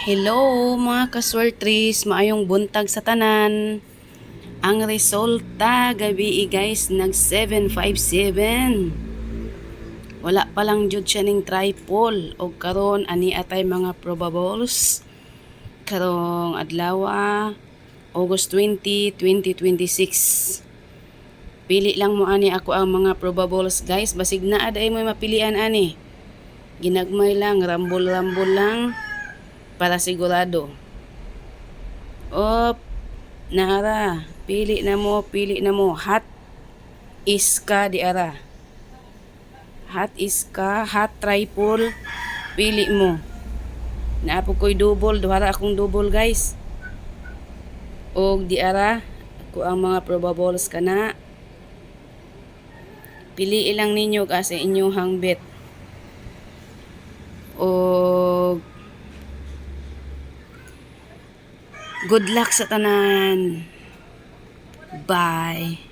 Hello mga kaswertris, maayong buntag sa tanan. Ang resulta gabi guys nag 757. Wala pa lang jud siya ning triple og karon ani atay mga probables. Karong adlaw August 20, 2026. Pili lang mo ani ako ang mga probables guys, basig naa day mo mapilian ani. Ginagmay lang, rambol-rambol lang para sigurado. Op, naara. Pili na mo. Hot iska di ara. Hot iska, hot triple. Pili mo. Naapo ko'y double. Duhara akong double guys. Og di ara. Ako ang mga probables kana. Pili ilang ninyo kasi inyong hangbet. Og good luck sa tanan. Bye.